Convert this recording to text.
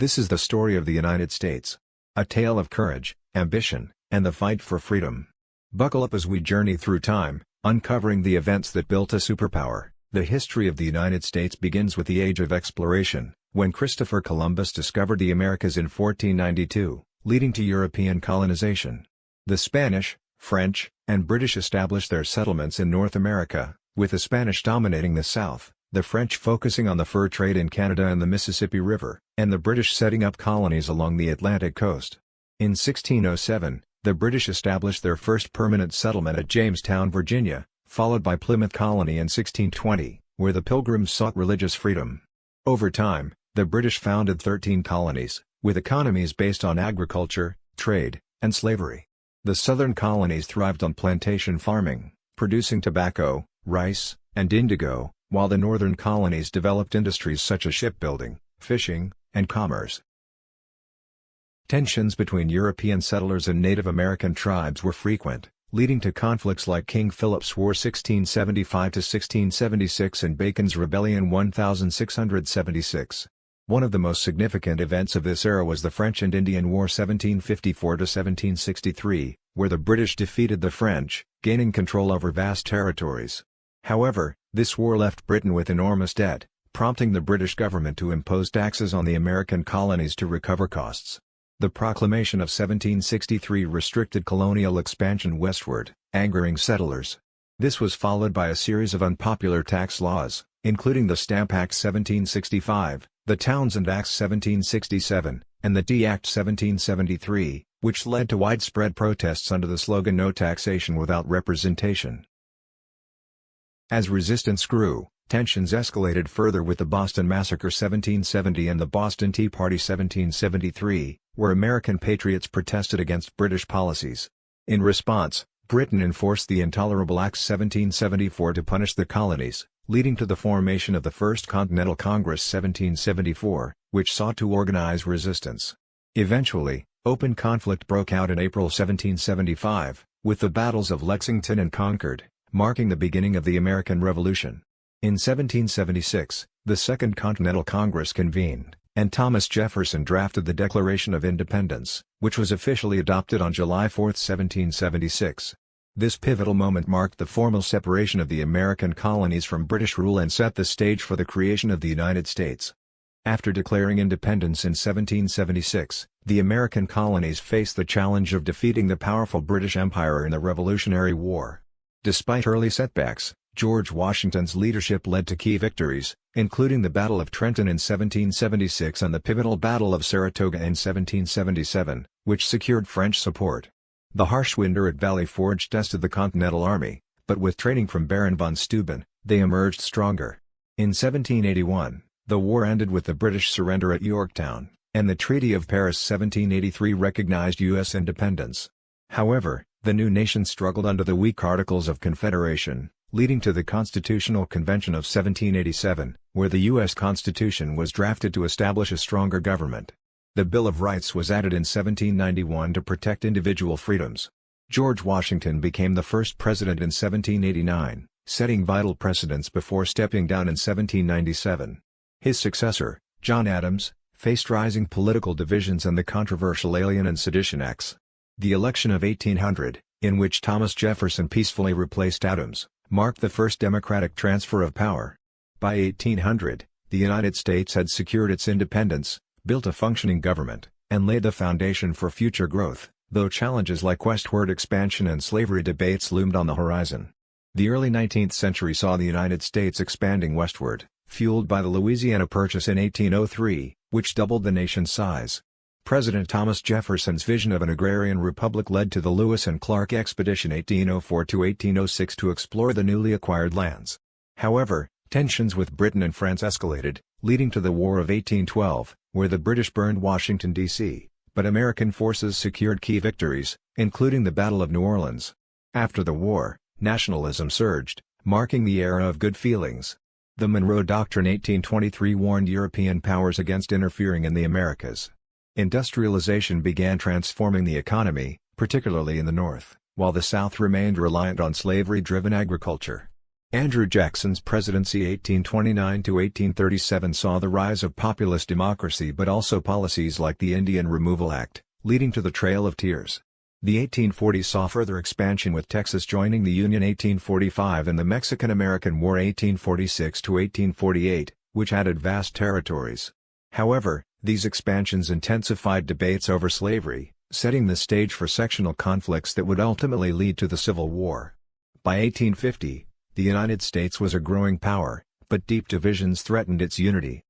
This is the story of the United States. A tale of courage, ambition, and the fight for freedom. Buckle up as we journey through time, uncovering the events that built a superpower. The history of the United States begins with the Age of Exploration, when Christopher Columbus discovered the Americas in 1492, leading to European colonization. The Spanish, French, and British established their settlements in North America, with the Spanish dominating the South, the French focusing on the fur trade in Canada and the Mississippi River, and the British setting up colonies along the Atlantic coast. In 1607, the British established their first permanent settlement at Jamestown, Virginia, followed by Plymouth Colony in 1620, where the Pilgrims sought religious freedom. Over time, the British founded 13 colonies, with economies based on agriculture, trade, and slavery. The southern colonies thrived on plantation farming, producing tobacco, rice, and indigo, while the northern colonies developed industries such as shipbuilding, fishing, and commerce. Tensions between European settlers and Native American tribes were frequent, leading to conflicts like King Philip's War 1675–1676 and Bacon's Rebellion 1676. One of the most significant events of this era was the French and Indian War 1754–1763, where the British defeated the French, gaining control over vast territories. However, this war left Britain with enormous debt, prompting the British government to impose taxes on the American colonies to recover costs. The Proclamation of 1763 restricted colonial expansion westward, angering settlers. This was followed by a series of unpopular tax laws, including the Stamp Act 1765, the Townshend Act 1767, and the Tea Act 1773, which led to widespread protests under the slogan "No taxation without representation." As resistance grew, tensions escalated further with the Boston Massacre 1770 and the Boston Tea Party 1773, where American patriots protested against British policies. In response, Britain enforced the Intolerable Act 1774 to punish the colonies, leading to the formation of the First Continental Congress 1774, which sought to organize resistance. Eventually, open conflict broke out in April 1775, with the battles of Lexington and Concord, marking the beginning of the American Revolution. In 1776, the Second Continental Congress convened, and Thomas Jefferson drafted the Declaration of Independence, which was officially adopted on July 4, 1776. This pivotal moment marked the formal separation of the American colonies from British rule and set the stage for the creation of the United States. After declaring independence in 1776, the American colonies faced the challenge of defeating the powerful British Empire in the Revolutionary War. Despite early setbacks, George Washington's leadership led to key victories, including the Battle of Trenton in 1776 and the pivotal Battle of Saratoga in 1777, which secured French support. The harsh winter at Valley Forge tested the Continental Army, but with training from Baron von Steuben, they emerged stronger. In 1781, the war ended with the British surrender at Yorktown, and the Treaty of Paris 1783 recognized U.S. independence. However, the new nation struggled under the weak Articles of Confederation, leading to the Constitutional Convention of 1787, where the U.S. Constitution was drafted to establish a stronger government. The Bill of Rights was added in 1791 to protect individual freedoms. George Washington became the first president in 1789, setting vital precedents before stepping down in 1797. His successor, John Adams, faced rising political divisions and the controversial Alien and Sedition Acts. The election of 1800, in which Thomas Jefferson peacefully replaced Adams, marked the first democratic transfer of power. By 1800, the United States had secured its independence, built a functioning government, and laid the foundation for future growth, though challenges like westward expansion and slavery debates loomed on the horizon. The early 19th century saw the United States expanding westward, fueled by the Louisiana Purchase in 1803, which doubled the nation's size. President Thomas Jefferson's vision of an agrarian republic led to the Lewis and Clark Expedition 1804–1806 to explore the newly acquired lands. However, tensions with Britain and France escalated, leading to the War of 1812, where the British burned Washington, D.C., but American forces secured key victories, including the Battle of New Orleans. After the war, nationalism surged, marking the era of good feelings. The Monroe Doctrine 1823 warned European powers against interfering in the Americas. Industrialization began transforming the economy, particularly in the North, while the South remained reliant on slavery-driven agriculture. Andrew Jackson's presidency 1829–1837 saw the rise of populist democracy but also policies like the Indian Removal Act, leading to the Trail of Tears. The 1840s saw further expansion with Texas joining the Union 1845 and the Mexican-American War 1846–1848, which added vast territories. However, these expansions intensified debates over slavery, setting the stage for sectional conflicts that would ultimately lead to the Civil War. By 1850, the United States was a growing power, but deep divisions threatened its unity.